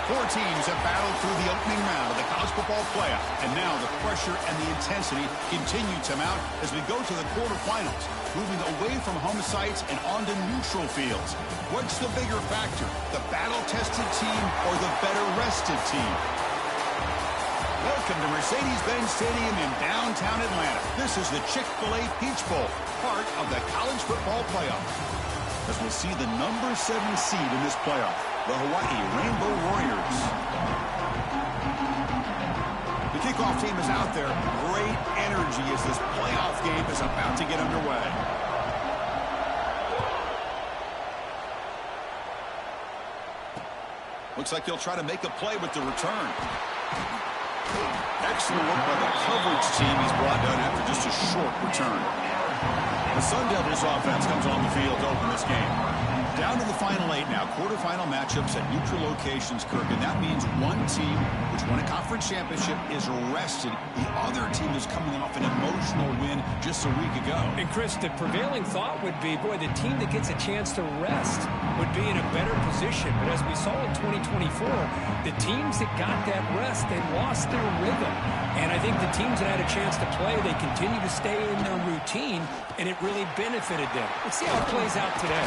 Four teams have battled through the opening round of the college football playoff, and now the pressure and the intensity continue to mount as we go to the quarterfinals, moving away from home sites and onto neutral fields. What's the bigger factor, the battle-tested team or the better-rested team? Welcome to Mercedes-Benz Stadium in downtown Atlanta. This is the Chick-fil-A Peach Bowl, part of the college football playoff. As we'll see the number 7 seed in this playoff, the Hawaii Rainbow Warriors. The kickoff team is out there. Great energy as this playoff game is about to get underway. Looks like he'll try to make a play with the return. Excellent work by the coverage team. He's brought down after just a short return. The Sun Devils offense comes on the field to open this game. Down to the final 8 now. Quarterfinal matchups at neutral locations, Kirk, and that means one team which won a conference championship is rested. The other team is coming off an emotional win just a week ago. And Chris, the prevailing thought would be, boy, the team that gets a chance to rest would be in a better position. But as we saw in 2024, the teams that got that rest, they lost their rhythm. And I think the teams that had a chance to play, they continue to stay in their routine, and it really benefited them. Let's see how it plays out today.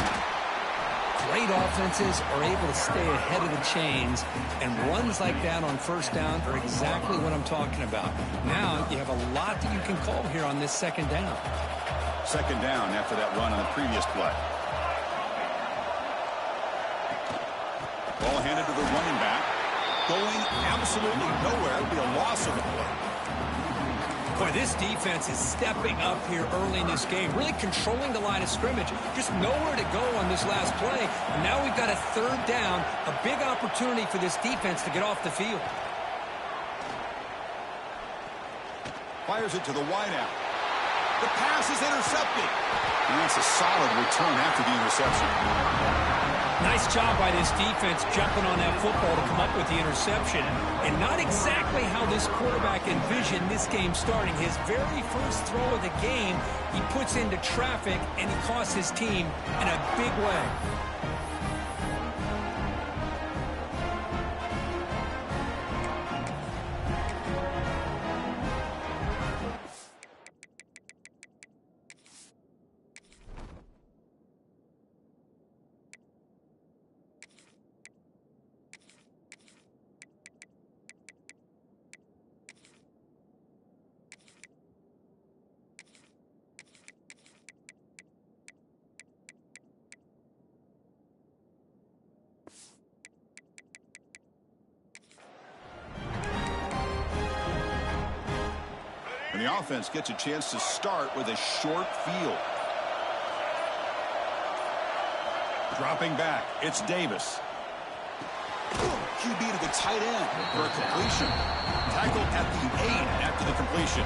Great offenses are able to stay ahead of the chains, and runs like that on first down are exactly what I'm talking about. Now you have a lot that you can call here on this second down. Second down after that run on the previous play. Ball handed to the running back. Going absolutely nowhere. It'll be a loss of the play. Boy, this defense is stepping up here early in this game, really controlling the line of scrimmage. Just nowhere to go on this last play. And now we've got a third down, a big opportunity for this defense to get off the field. Fires it to the wideout. The pass is intercepted. And that's a solid return after the interception. Nice job by this defense jumping on that football to come up with the interception. And not exactly how this quarterback envisioned this game starting. His very first throw of the game, he puts into traffic, and he costs his team in a big way. And the offense gets a chance to start with a short field. Dropping back, it's Davis. QB to the tight end for a completion. Tackled at the 8 after the completion.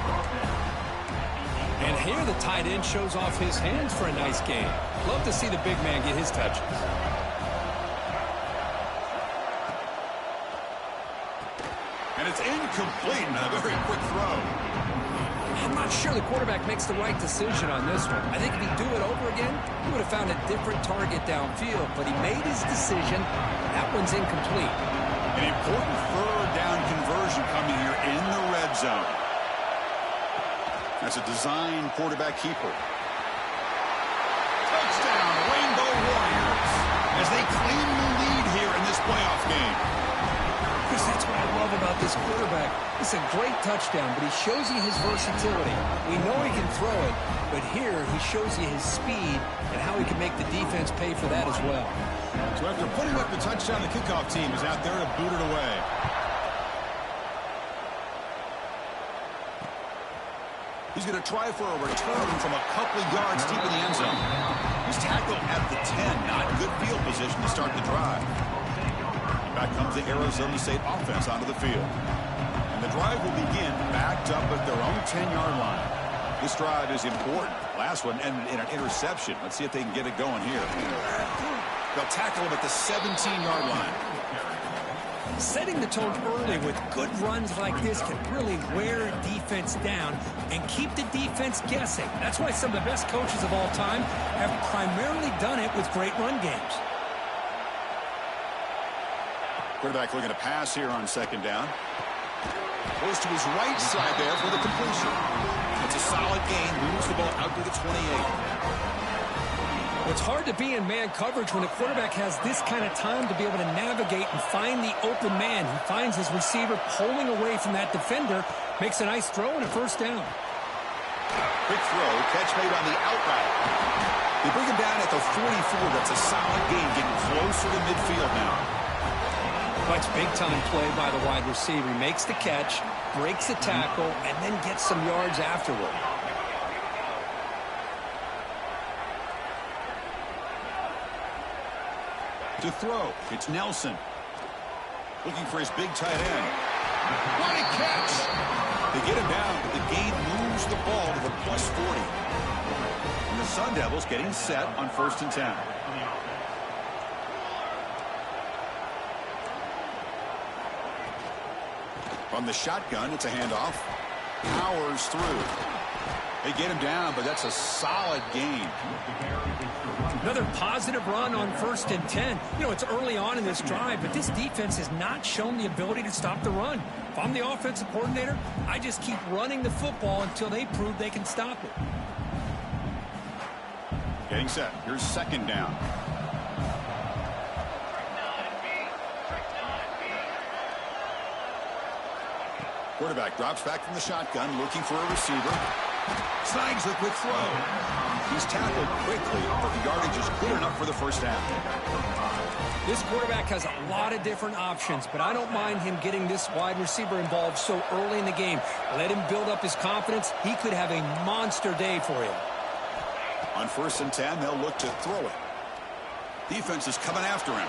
And here the tight end shows off his hands for a nice game. Love to see the big man get his touches. And it's incomplete, and a very quick throw. I'm not sure the quarterback makes the right decision on this one. I think if he'd do it over again, he would have found a different target downfield. But he made his decision. That one's incomplete. An important third down conversion coming here in the red zone. That's a design quarterback keeper. Touchdown, Rainbow Warriors, as they claim the lead here in this playoff game. Chris, that's what I love about this quarterback. It's a great touchdown, but he shows you his versatility. We know he can throw it, but here he shows you his speed and how he can make the defense pay for that as well. So after putting up the touchdown, the kickoff team is out there to boot it away. He's going to try for a return from a couple of yards deep in the end zone. He's tackled at the 10. Not good field position to start the drive. Back comes the Arizona State offense onto the field. And the drive will begin backed up at their own 10-yard line. This drive is important. Last one ended in an interception. Let's see if they can get it going here. They'll tackle him at the 17-yard line. Setting the tone early with good runs like this can really wear defense down and keep the defense guessing. That's why some of the best coaches of all time have primarily done it with great run games. Quarterback looking to pass here on second down. Goes to his right side there for the completion. It's a solid gain. Moves the ball out to the 28. Well, it's hard to be in man coverage when the quarterback has this kind of time to be able to navigate and find the open man. He finds his receiver pulling away from that defender, makes a nice throw and a first down. Quick throw, catch made on the out route. They bring him down at the 44. That's a solid gain, getting closer to midfield now. That's big-time play by the wide receiver. He makes the catch, breaks a tackle, and then gets some yards afterward. To throw, it's Nelson. Looking for his big tight end. What a catch! They get him down, but the gain moves the ball to the plus 40. And the Sun Devils getting set on 1st and 10. From the shotgun, it's a handoff. Powers through. They get him down, but that's a solid gain. Another positive run on 1st and 10. You know, it's early on in this drive, but this defense has not shown the ability to stop the run. If I'm the offensive coordinator, I just keep running the football until they prove they can stop it. Getting set. Here's second down. Quarterback drops back from the shotgun, looking for a receiver. Snags the quick throw. He's tackled quickly, but the yardage is good enough for the first down. This quarterback has a lot of different options, but I don't mind him getting this wide receiver involved so early in the game. Let him build up his confidence. He could have a monster day for him. On 1st and 10, they'll look to throw it. Defense is coming after him.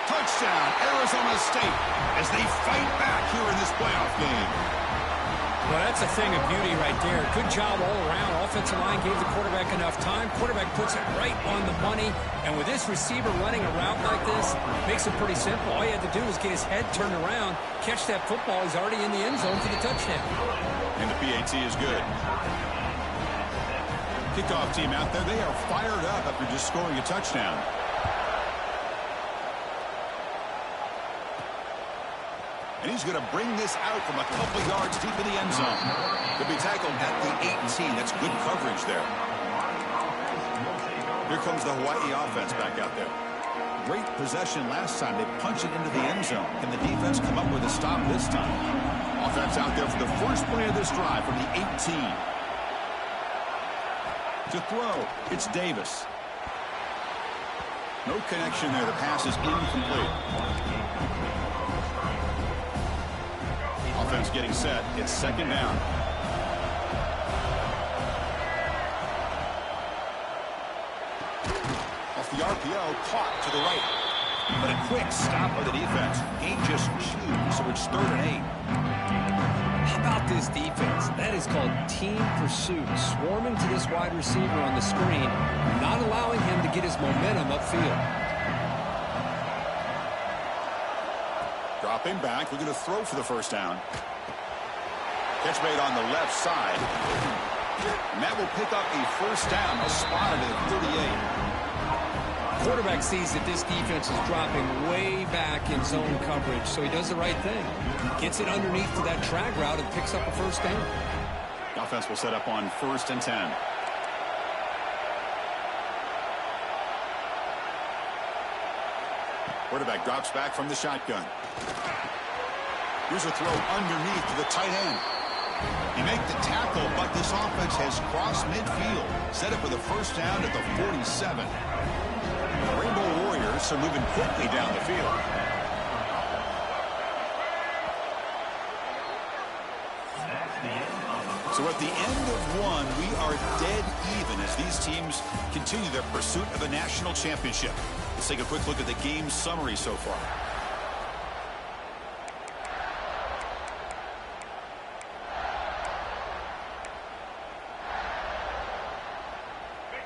Touchdown, Arizona State, as they fight back here in this playoff game. Well, that's a thing of beauty right there. Good job all around. Offensive line gave the quarterback enough time. Quarterback puts it right on the money. And with this receiver running a route like this, makes it pretty simple. All you had to do was get his head turned around, catch that football. He's already in the end zone for the touchdown. And the PAT is good. Kickoff team out there, they are fired up after just scoring a touchdown. And he's going to bring this out from a couple yards deep in the end zone. Could be tackled at the 18. That's good coverage there. Here comes the Hawaii offense back out there. Great possession last time. They punch it into the end zone. Can the defense come up with a stop this time? Offense out there for the first play of this drive from the 18. To throw, it's Davis. No connection there. The pass is incomplete. Offense getting set. It's second down. Off the RPO, caught to the right. But a quick stop by the defense. Ain't just chewed, so it's 3rd and 8. How about this defense? That is called team pursuit. Swarming to this wide receiver on the screen, not allowing him to get his momentum upfield. Dropping back, looking to throw for the first down. Catch made on the left side. And that will pick up a first down. They'll spot it at 38. Quarterback sees that this defense is dropping way back in zone coverage, so he does the right thing. Gets it underneath to that drag route and picks up a first down. The offense will set up on 1st and 10. Quarterback drops back from the shotgun. Here's a throw underneath to the tight end. He made the tackle, but this offense has crossed midfield. Set up with a first down at the 47. The Rainbow Warriors are moving quickly down the field. So at the end of one, we are dead even as these teams continue their pursuit of a national championship. Let's take a quick look at the game summary so far.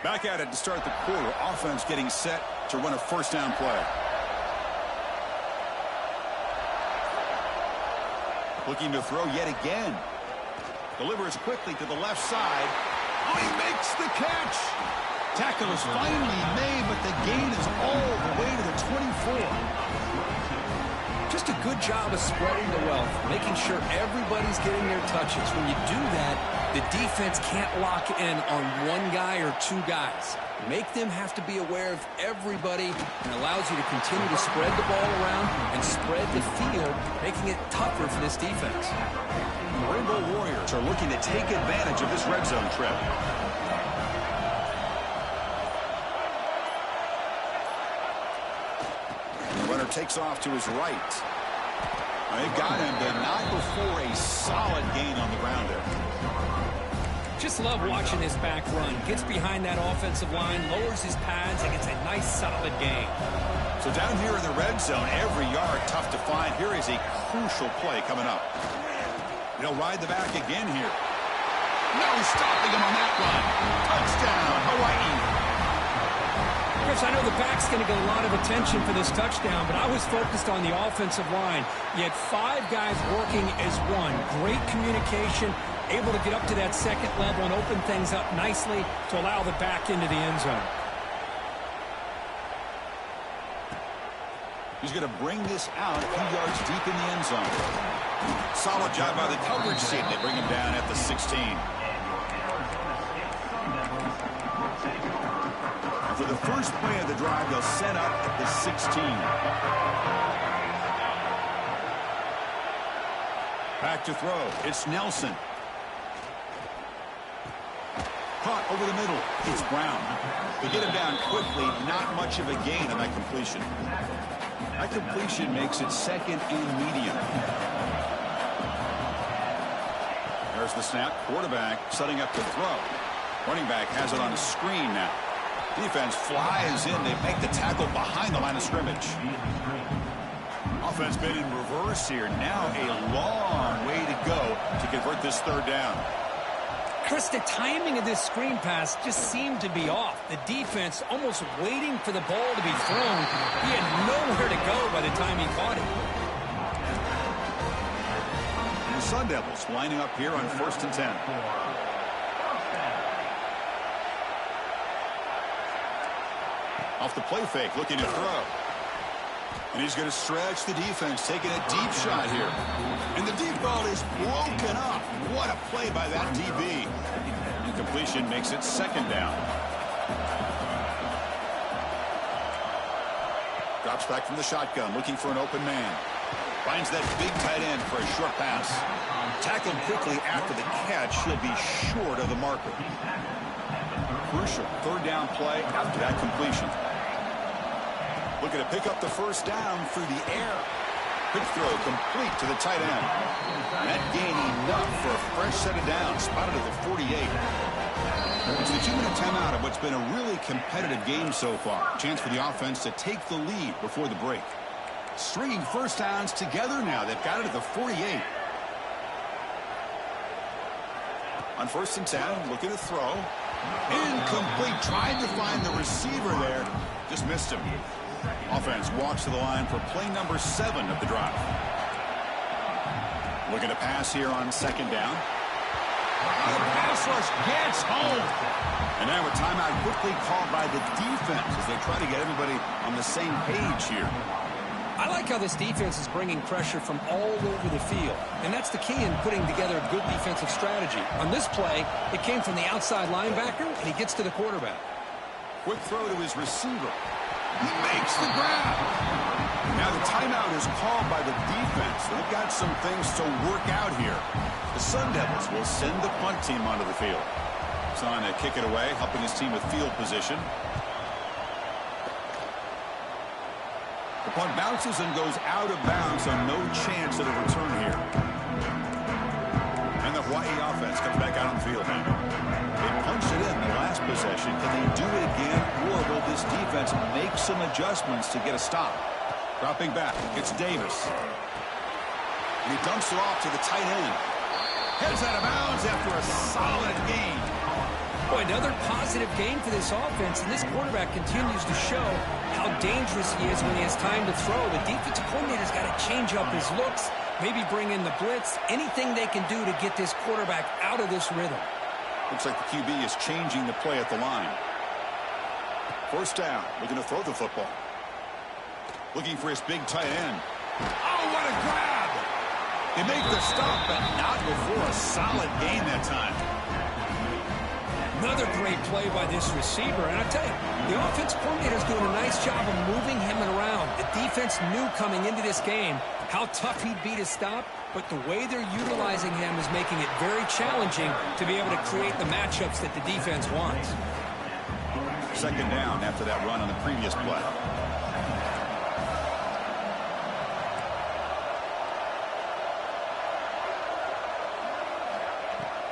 Back at it to start the quarter. Offense getting set to run a first down play. Looking to throw yet again. Delivers quickly to the left side. Oh, he makes the catch. Tackle is finally made, but the gain is all the way to the 24. Just a good job of spreading the wealth, making sure everybody's getting their touches. When you do that, the defense can't lock in on one guy or two guys. Make them have to be aware of everybody, and allows you to continue to spread the ball around and spread the field, making it tougher for this defense. The Rainbow Warriors are looking to take advantage of this red zone trip. The runner takes off to his right. They've got him, but not before a solid gain on the ground there. Just love watching this back run. Gets behind that offensive line, lowers his pads, and gets a nice solid gain. So down here in the red zone, every yard tough to find. Here is a crucial play coming up. They'll ride the back again here. No stopping him on that run. Touchdown, Hawaii. Chris, I know the back's going to get a lot of attention for this touchdown, but I was focused on the offensive line. You had 5 guys working as one. Great communication, able to get up to that second level and open things up nicely to allow the back into the end zone. He's going to bring this out a few yards deep in the end zone. Solid job by the coverage team. They bring him down at the 16. For the first play of the drive, they'll set up at the 16. Back to throw. It's Nelson. Caught over the middle. It's Brown. They get him down quickly. Not much of a gain on that completion. That completion makes it second and medium. There's the snap. Quarterback setting up to throw. Running back has it on a screen now. Defense flies in. They make the tackle behind the line of scrimmage. Offense been in reverse here. Now a long way to go to convert this third down. Chris, the timing of this screen pass just seemed to be off. The defense almost waiting for the ball to be thrown. He had nowhere to go by the time he caught it. The Sun Devils lining up here on 1st and 10. Off the play fake, looking to throw. And he's going to stretch the defense, taking a deep shot here. And the deep ball is broken up. What a play by that DB. Incompletion makes it second down. Drops back from the shotgun, looking for an open man. Finds that big tight end for a short pass. Tackled quickly after the catch. He'll be short of the marker. Crucial third down play after that completion. Looking to pick up the first down through the air. Quick throw complete to the tight end. That gain enough for a fresh set of downs. Spotted at the 48. It's the 2-minute timeout of what's been a really competitive game so far. Chance for the offense to take the lead before the break. Stringing first downs together now. They've got it at the 48. On 1st and 10, looking to throw. Incomplete. Tried to find the receiver there. Just missed him. Offense walks to the line for play number 7 of the drive. Looking to pass here on 2nd down. The pass rush gets home. And now a timeout quickly called by the defense as they try to get everybody on the same page here. I like how this defense is bringing pressure from all over the field. And that's the key in putting together a good defensive strategy. On this play, it came from the outside linebacker, and he gets to the quarterback. Quick throw to his receiver. He makes the grab. Now the timeout is called by the defense. They've got some things to work out here. The Sun Devils will send the punt team onto the field. Trying to kick it away, helping his team with field position. The punt bounces and goes out of bounds, so no chance at a return here. And the Hawaii offense comes back out on the field now. They punched it in the last possession. Can they do it again, or will this defense make some adjustments to get a stop? Dropping back, it's Davis. And he dumps it off to the tight end. Heads out of bounds after a solid gain. Boy, another positive gain for this offense, and this quarterback continues to show how dangerous he is when he has time to throw. The defensive coordinator's got to change up his looks, maybe bring in the blitz, anything they can do to get this quarterback out of this rhythm. Looks like the QB is changing the play at the line. First down, looking to throw the football. Looking for his big tight end. Oh, what a grab! They make the stop, but not before a solid gain that time. Another great play by this receiver. And I tell you, the offense coordinator is doing a nice job of moving him around. The defense knew coming into this game how tough he'd be to stop, but the way they're utilizing him is making it very challenging to be able to create the matchups that the defense wants. Second down after that run on the previous play.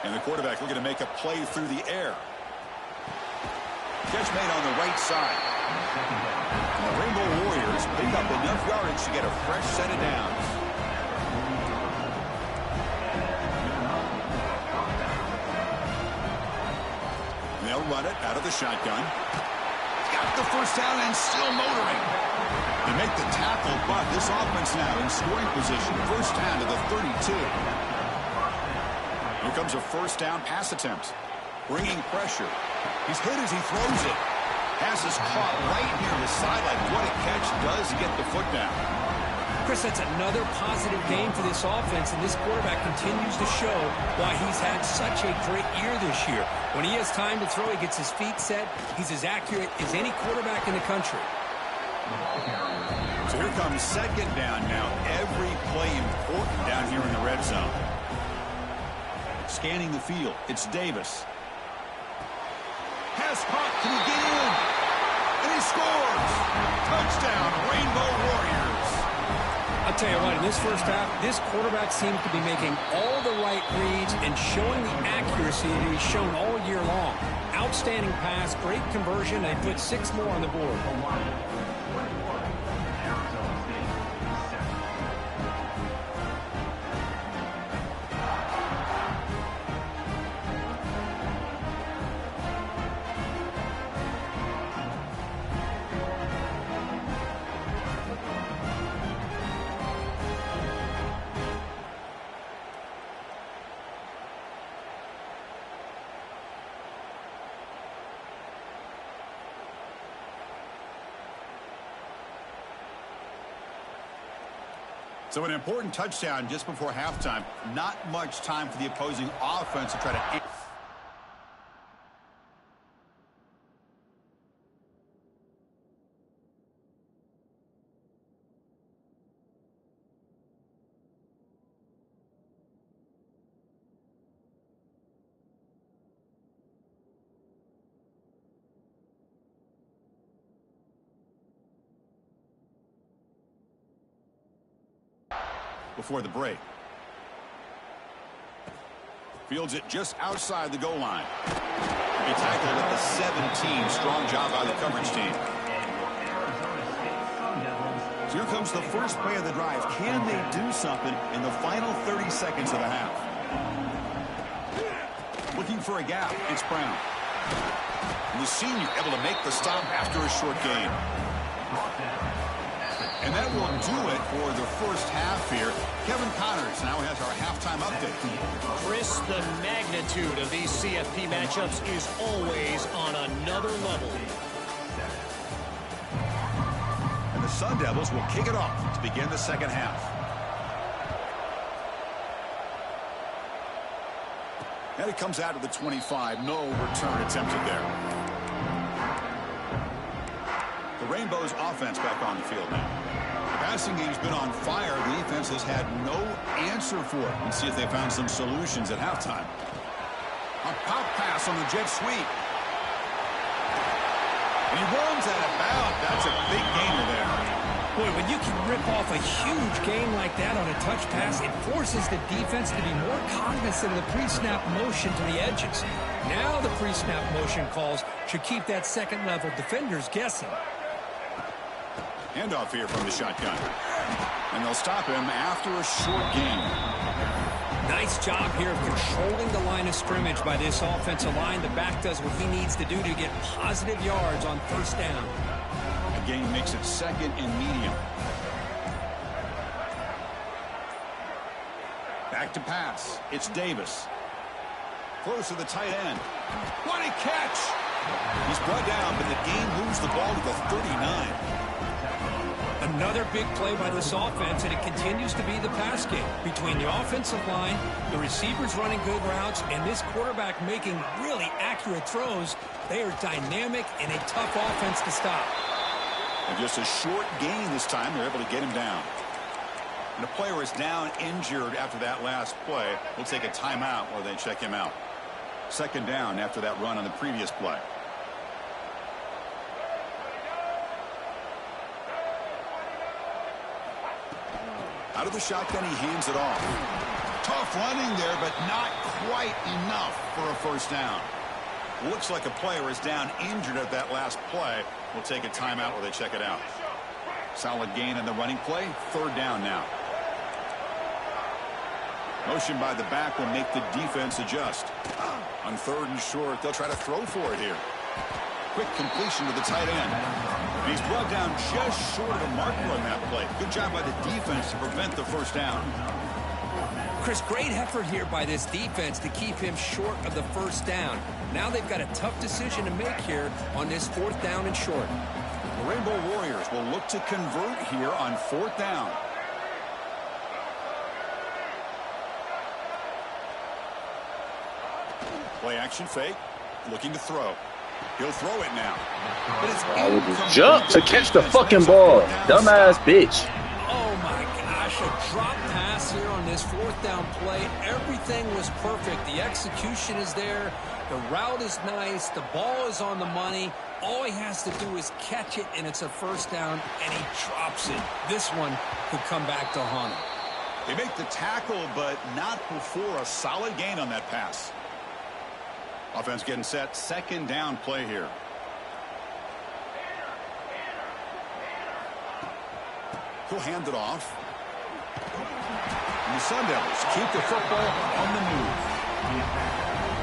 And the quarterback looking to make a play through the air. Catch made on the right side. And the Rainbow Warriors pick up enough yardage to get a fresh set of downs. And they'll run it out of the shotgun. Got the first down and still motoring. They make the tackle, but this offense now in scoring position. First down to the 32. Here comes a first down pass attempt. Bringing pressure. He's hit as he throws it. Pass is caught right near the sideline. What a catch does get the foot down. Chris, that's another positive game for this offense, and this quarterback continues to show why he's had such a great year this year. When he has time to throw, he gets his feet set. He's as accurate as any quarterback in the country. So here comes second down now. Every play important down here in the red zone. Scanning the field, it's Davis. Pass caught, can he get in? And he scores! Touchdown, Rainbow Warriors! I'll tell you what, in this first half, this quarterback seems to be making all the right reads and showing the accuracy that he's shown all year long. Outstanding pass, great conversion, they put 6 more on the board. So an important touchdown just before halftime. Not much time for the opposing offense to try to... before the break. Fields it just outside the goal line. He tackled at the 17. Strong job by the coverage team. So here comes the first play of the drive. Can they do something in the final 30 seconds of the half? Looking for a gap. It's Brown. And the senior able to make the stop after a short gain. And that will do it for the first half here. Kevin Connors now has our halftime update. Chris, the magnitude of these CFP matchups is always on another level. And the Sun Devils will kick it off to begin the second half. And it comes out of the 25. No return attempted there. The Rainbows offense back on the field now. The passing game's been on fire. The defense has had no answer for it. Let's see if they found some solutions at halftime. A pop pass on the jet sweep. And he runs out of bounds. That's a big gainer there. Boy, when you can rip off a huge gain like that on a touch pass, it forces the defense to be more cognizant of the pre-snap motion to the edges. Now the pre-snap motion calls should keep that second-level defenders guessing. Handoff here from the shotgun. And they'll stop him after a short gain. Nice job here of controlling the line of scrimmage by this offensive line. The back does what he needs to do to get positive yards on first down. A gain makes it second and medium. Back to pass. It's Davis. Close to the tight end. What a catch! He's brought down, but the game moves the ball to the 39. Another big play by this offense, and it continues to be the pass game. Between the offensive line, the receivers running good routes, and this quarterback making really accurate throws, they are dynamic and a tough offense to stop. And just a short gain this time, they're able to get him down. And the player is down injured after that last play. We'll take a timeout while they check him out. Second down after that run on the previous play. Out of the shotgun, he hands it off. Tough running there, but not quite enough for a first down. Looks like a player is down injured at that last play. We'll take a timeout while they check it out. Solid gain in the running play. Third down now. Motion by the back will make the defense adjust. On third and short, they'll try to throw for it here. Quick completion to the tight end. He's brought down just short of the marker on that play. Good job by the defense to prevent the first down. Chris, great effort here by this defense to keep him short of the first down. Now they've got a tough decision to make here on this fourth down and short. The Rainbow Warriors will look to convert here on fourth down. Play action fake. Looking to throw. He'll throw it now. But it's I would just jump to catch the fucking ball. Dumbass bitch. Oh my gosh, a drop pass here on this fourth down play. Everything was perfect. The execution is there. The route is nice. The ball is on the money. All he has to do is catch it, and it's a first down, and he drops it. This one could come back to haunt him. They make the tackle, but not before a solid gain on that pass. Offense getting set. Second down play here. He'll hand it off. And the Sun Devils keep the football on the move.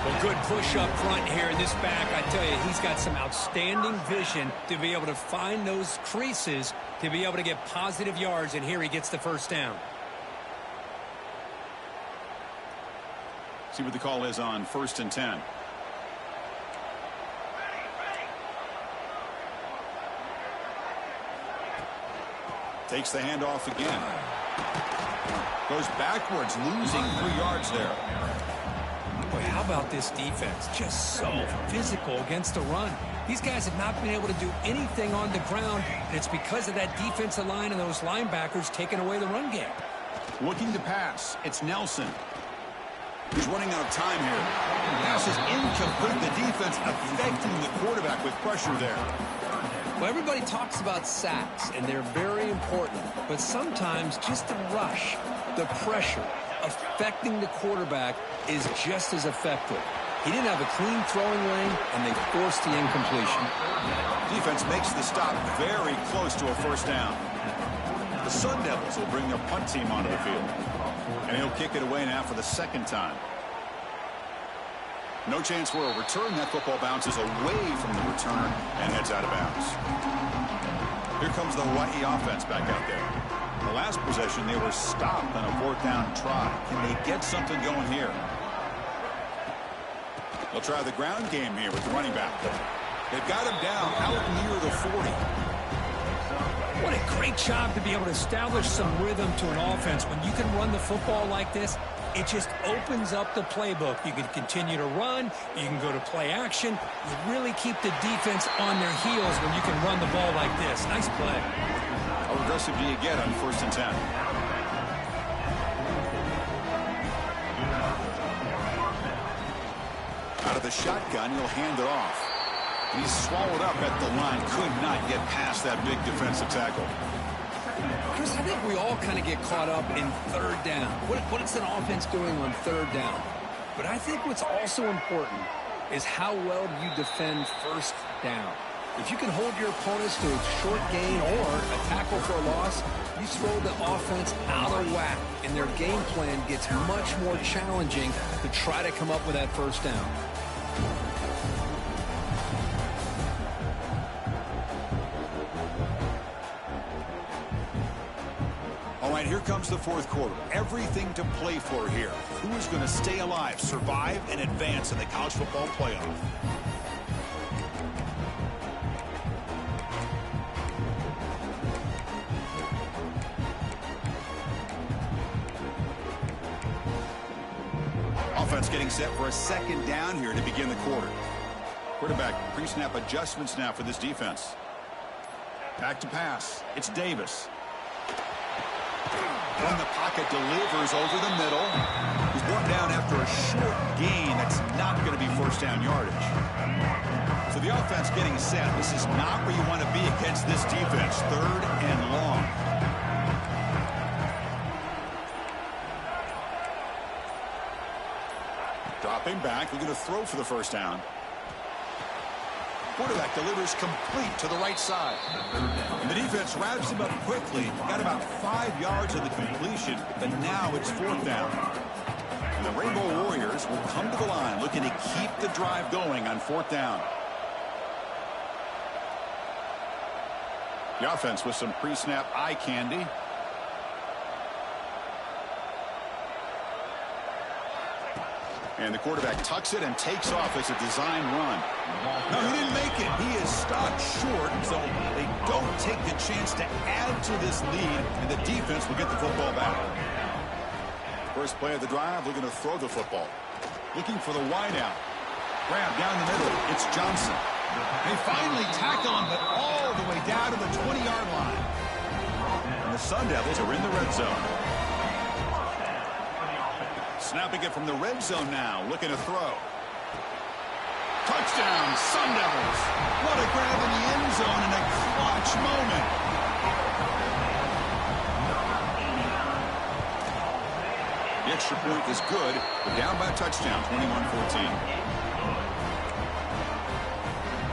Well, good push up front here in this back. I tell you, he's got some outstanding vision to be able to find those creases to be able to get positive yards, and here he gets the first down. See what the call is on 1st and 10. Takes the handoff again. Goes backwards, losing 3 yards there. Boy, how about this defense? Just so physical against the run. These guys have not been able to do anything on the ground, and it's because of that defensive line and those linebackers taking away the run game. Looking to pass. It's Nelson. He's running out of time here. Pass is incomplete. The defense affecting the quarterback with pressure there. Well, everybody talks about sacks, and they're very important. But sometimes just the rush, the pressure, affecting the quarterback is just as effective. He didn't have a clean throwing lane, and they forced the incompletion. Defense makes the stop very close to a first down. The Sun Devils will bring their punt team onto the field. And he'll kick it away now for the second time. No chance for a return. That football bounces away from the returner and heads out of bounds. Here comes the Hawaii offense back out there. The last possession, they were stopped on a fourth down try. Can they get something going here? They'll try the ground game here with the running back. They've got him down out near the 40. What a great job to be able to establish some rhythm to an offense. When you can run the football like this, it just opens up the playbook. You can continue to run. You can go to play action. You really keep the defense on their heels when you can run the ball like this. Nice play. How aggressive do you get on 1st and 10? Out of the shotgun, he'll hand it off. He's swallowed up at the line. Could not get past that big defensive tackle. Chris, I think we all kind of get caught up in third down. What is an offense doing on third down? But I think what's also important is how well do you defend first down. If you can hold your opponents to a short gain or a tackle for a loss, you throw the offense out of whack, and their game plan gets much more challenging to try to come up with that first down. All right, here comes the fourth quarter. Everything to play for here. Who is going to stay alive, survive, and advance in the college football playoff? offense getting set for a second down here to begin the quarter. Quarterback pre-snap adjustments now for this defense. Back to pass. It's Davis. From the pocket, delivers over the middle. He's brought down after a short gain. That's not going to be first down yardage. So the offense getting set. This is not where you want to be against this defense. Third and long. Dropping back. Looking to throw for the first down. Quarterback delivers complete to the right side. And the defense wraps him up quickly. Got about 5 yards of the completion, but now it's fourth down. And the Rainbow Warriors will come to the line looking to keep the drive going on fourth down. The offense with some pre-snap eye candy. And the quarterback tucks it and takes off as a design run. No, he didn't make it. He is stopped short, so they don't take the chance to add to this lead, and the defense will get the football back. First play of the drive, looking to throw the football. Looking for the wideout. Grab down the middle. It's Johnson. They finally tackle him, but all the way down to the 20-yard line. And the Sun Devils are in the red zone. Snapping it from the red zone now, looking to throw. Touchdown, Sun Devils. What a grab in the end zone in a clutch moment. The extra point is good. We're down by a touchdown, 21-14.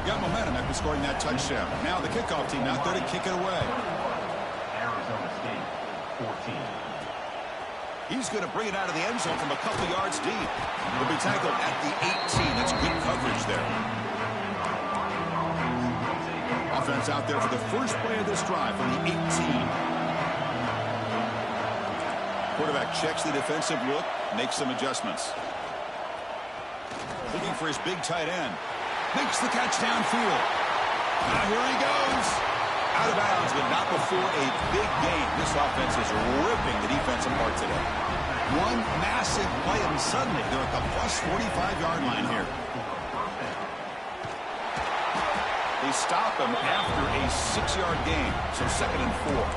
Got momentum after scoring that touchdown. Now the kickoff team out there to kick it away. Arizona State, 14. He's going to bring it out of the end zone from a couple yards deep. He'll be tackled at the 18. That's good coverage there. Offense out there for the first play of this drive from the 18. Quarterback checks the defensive look, makes some adjustments. Looking for his big tight end. Makes the catch downfield. Now here he goes. Out of bounds, but not before a big gain. This offense is ripping the defense apart today. One massive play, and suddenly they're at the plus 45-yard line here. They stop him after a 6-yard gain, so 2nd and 4.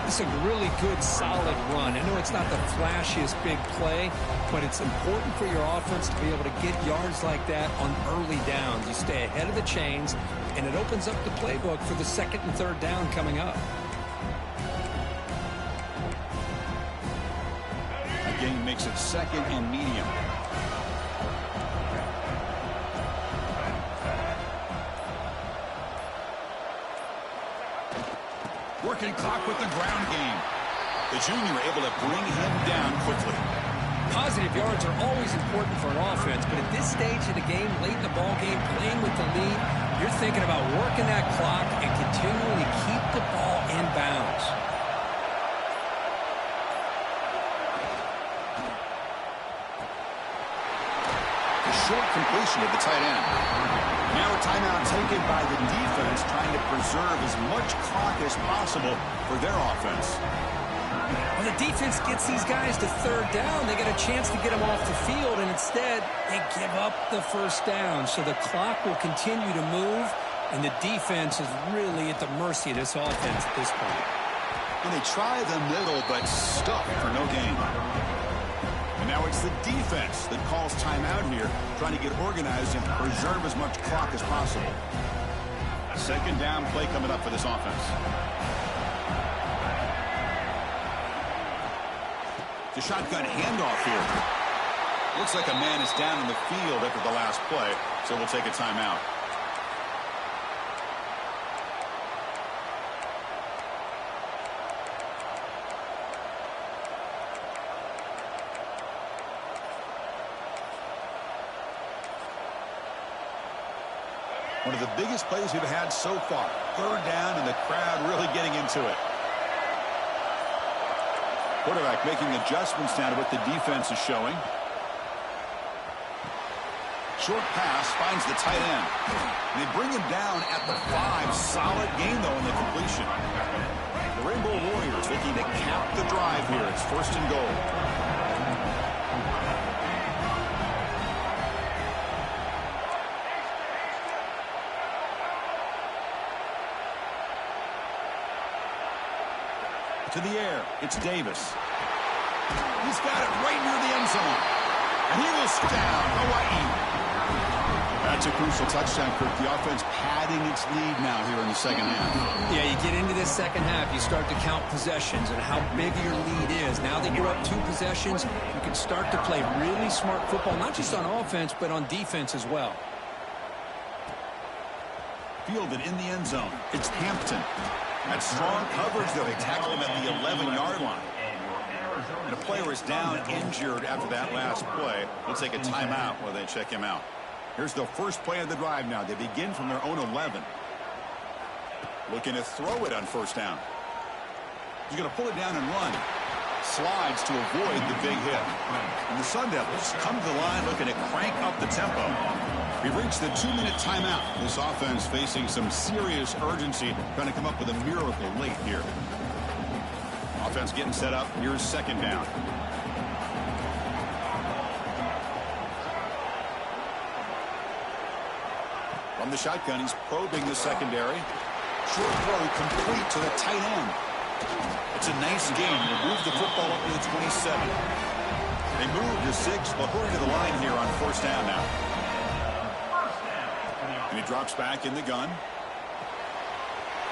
It's a really good, solid run. I know it's not the flashiest big play, but it's important for your offense to be able to get yards like that on early downs. You stay ahead of the chains, and it opens up the playbook for the 2nd and 3rd down coming up. The game makes it 2nd and medium. Working clock with the ground game. The junior able to bring him down quickly. Positive yards are always important for an offense, but at this stage of the game, late in the ball game, playing with the lead, you're thinking about working that clock and continuing to keep the ball in bounds. The short completion of the tight end. Now a timeout taken by the defense, trying to preserve as much clock as possible for their offense. When the defense gets these guys to 3rd down, they get a chance to get them off the field, and instead they give up the first down. So the clock will continue to move, and the defense is really at the mercy of this offense at this point. And they try the middle, but stuck for no gain. And now it's the defense that calls timeout here, trying to get organized and preserve as much clock as possible. A 2nd down play coming up for this offense. The shotgun handoff here. Looks like a man is down in the field after the last play, so we'll take a timeout. One of the biggest plays we've had so far. 3rd down, and the crowd really getting into it. Quarterback making adjustments now to what the defense is showing. Short pass finds the tight end. And they bring him down at the 5. Solid gain, though, in the completion. The Rainbow Warriors looking to cap the drive here. It's 1st and goal. to the air. It's Davis. He's got it right near the end zone. And he will down Hawaii. That's a crucial touchdown, Kirk. The offense padding its lead now here in the second half. Yeah, you get into this second half, you start to count possessions and how big your lead is. Now that you're up 2 possessions, you can start to play really smart football, not just on offense, but on defense as well. Fielded in the end zone. It's Hampton. That strong coverage, though. They tackle him at the 11-yard line. And a player is down injured after that last play. We'll take a timeout while they check him out. Here's the first play of the drive now. They begin from their own 11. Looking to throw it on first down. He's going to pull it down and run. Slides to avoid the big hit. And the Sun Devils come to the line looking to crank up the tempo. We've reached the 2-minute timeout. This offense facing some serious urgency, trying to come up with a miracle late here. Offense getting set up. Here's second down. From the shotgun, he's probing the secondary. Short throw complete to the tight end. It's a nice game to move the football up to the 27. They move to 6, but hurry to the line here on first down now. And he drops back in the gun.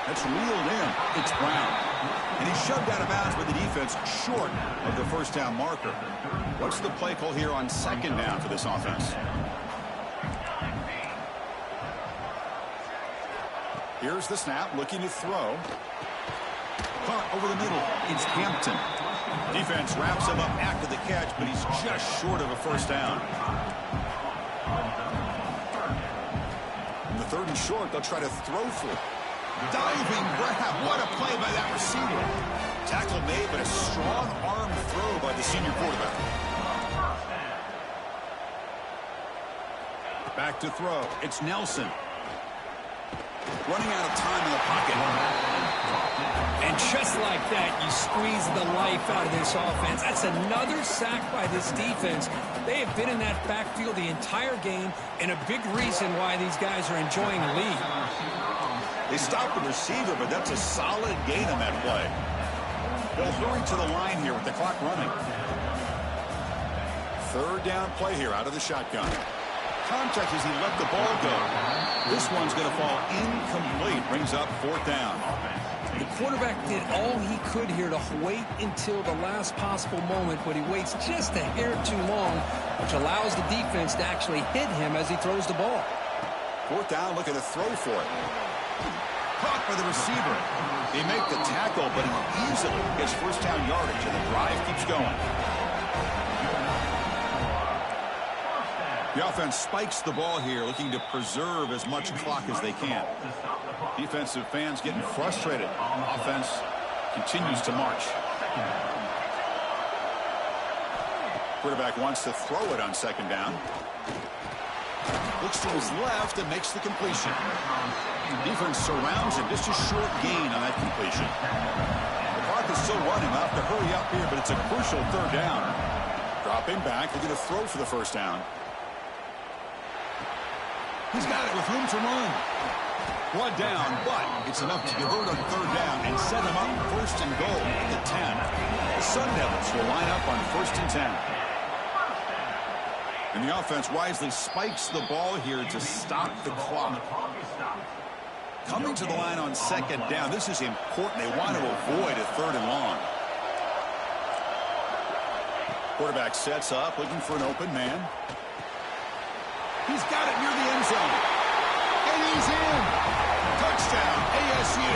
That's reeled in. It's Brown. And he's shoved out of bounds by the defense short of the first down marker. What's the play call here on second down for this offense? Here's the snap, looking to throw. Caught over the middle. It's Hampton. Defense wraps him up after the catch, but he's just short of a first down. In the 3rd and short, they'll try to throw for it. Diving grab. What a play by that receiver. Tackle made, but a strong arm throw by the senior quarterback. Back to throw. It's Nelson. Running out of time in the pocket. And just like that, you squeeze the life out of this offense. That's another sack by this defense. They have been in that backfield the entire game, and a big reason why these guys are enjoying the lead. They stopped the receiver, but that's a solid gain on that play. They'll hurry to the line here with the clock running. 3rd down play here out of the shotgun. Contact as he let the ball go. This one's going to fall incomplete. Brings up 4th down. The quarterback did all he could here to wait until the last possible moment, but he waits just a hair too long, which allows the defense to actually hit him as he throws the ball. 4th down, looking to throw for it. Caught by the receiver. They make the tackle, but he easily gets first down yardage, and the drive keeps going. The offense spikes the ball here, looking to preserve as much clock as they can. Defensive fans getting frustrated. Offense continues to march. Quarterback wants to throw it on second down. Looks to his left and makes the completion. Defense surrounds him. Just a short gain on that completion. The clock is still running. I'll have to hurry up here, but it's a crucial 3rd down. Dropping back. They're going to throw for the first down. He's got it with room to run. 1 down, but it's enough to convert on 3rd down and set him up 1st and goal at the 10. The Sun Devils will line up on 1st and 10. And the offense wisely spikes the ball here to stop the clock. Coming to the line on 2nd down. This is important. They want to avoid a 3rd and long. Quarterback sets up, looking for an open man. He's got it near the end zone. And he's in. Touchdown, ASU.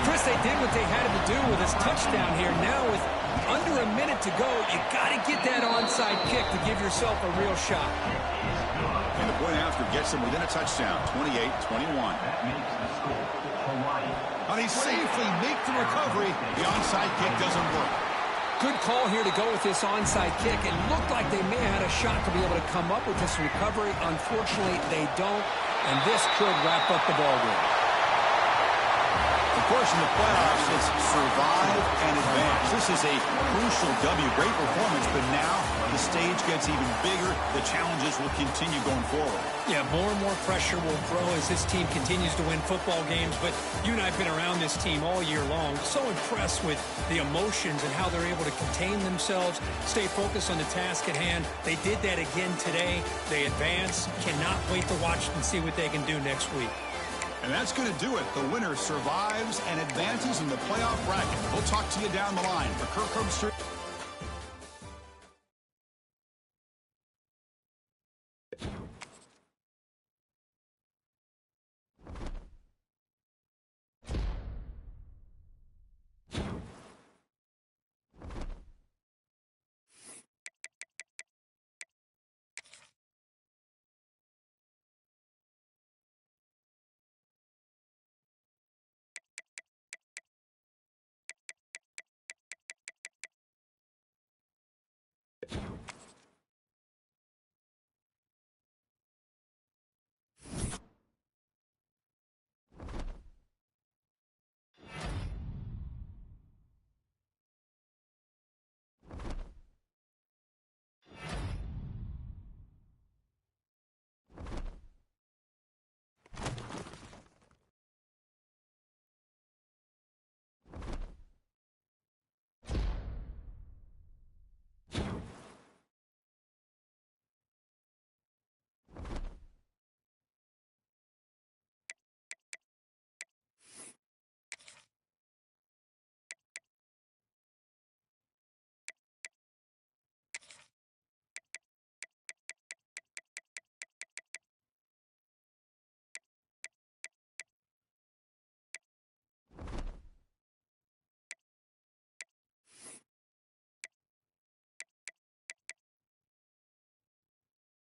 Chris, they did what they had to do with his touchdown here. Now with under a minute to go, you got to get that onside kick to give yourself a real shot. And the point after gets him within a touchdown, 28-21. And he safely makes the recovery. The onside kick doesn't work. Good call here to go with this onside kick. It looked like they may have had a shot to be able to come up with this recovery. Unfortunately, they don't, and this could wrap up the ball game. Of course, in the playoffs, it's survive and advance. This is a crucial W. Great performance, but now the stage gets even bigger. The challenges will continue going forward. Yeah, more and more pressure will grow as this team continues to win football games. But you and I have been around this team all year long. So impressed with the emotions and how they're able to contain themselves, stay focused on the task at hand. They did that again today. They advance. Cannot wait to watch and see what they can do next week. And that's going to do it. The winner survives and advances in the playoff bracket. We'll talk to you down the line. For Kirk Herbstreit.